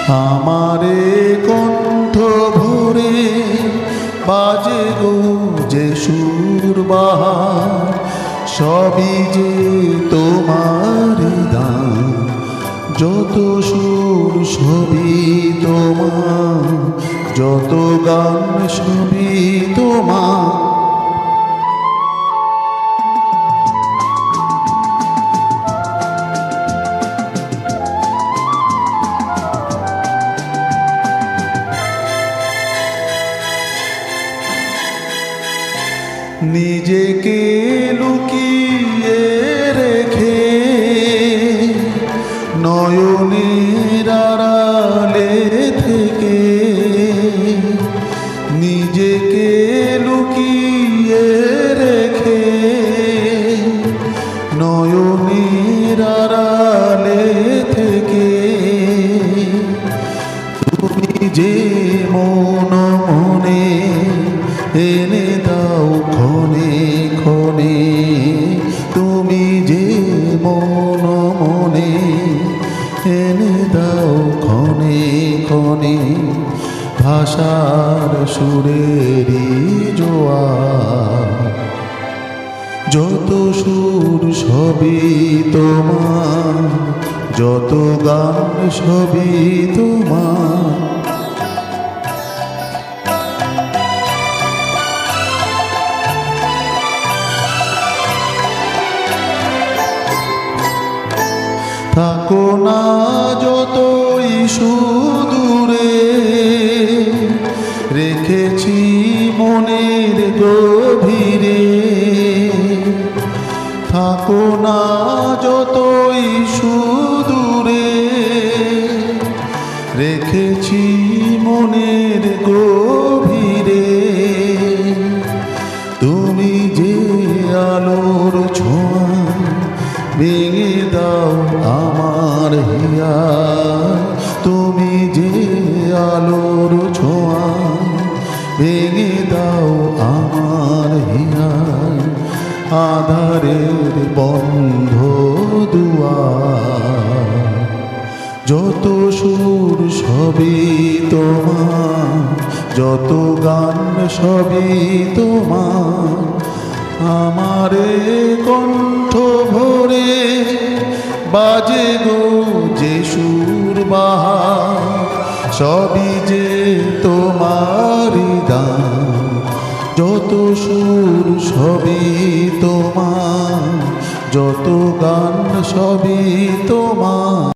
আমারে কণ্ঠ ভরে বাজে গো যে সুর বাহার, সবই যে তোমার দান। যত সুর সবই তোমার, যত গান সবই তোমার। নিজেকে লুকিয়ে রেখে নয়নের আড়ালে থেকে, নিজেকে লুকিয়ে রেখে নয়নের আড়ালে থেকে, তুমি যে মন মনে এনে দাও ক্ষণে ক্ষণে, তুমি যে মন মনে এনে দাও ক্ষণে ক্ষণে। ভাষার সুরেরই জোয়ার, যত সুর সবই তোমার, যত গান সবই তোমার। থাকো না যতই সুদূরে, রেখেছি মনের গভীরে। থাকো না যতই সুদূরে, রেখেছি মনের গভীরে। তুমি যে আলোর ছোঁয়া, ভেঙে দাও আমার হিয়া। তুমি যে আলোর ছোঁয়া, ভেঙে দাও আমার হিয়া। আধারের বন্ধ দুয়ার, যত সুর সবই তোমার, যত গান সবই তোমার। আমারে কণ্ঠ ভরে বাজে গো যে সুর বাহার, সবই যে তোমার দান। যত সুর সবই তোমার, যত গান সবই তোমার।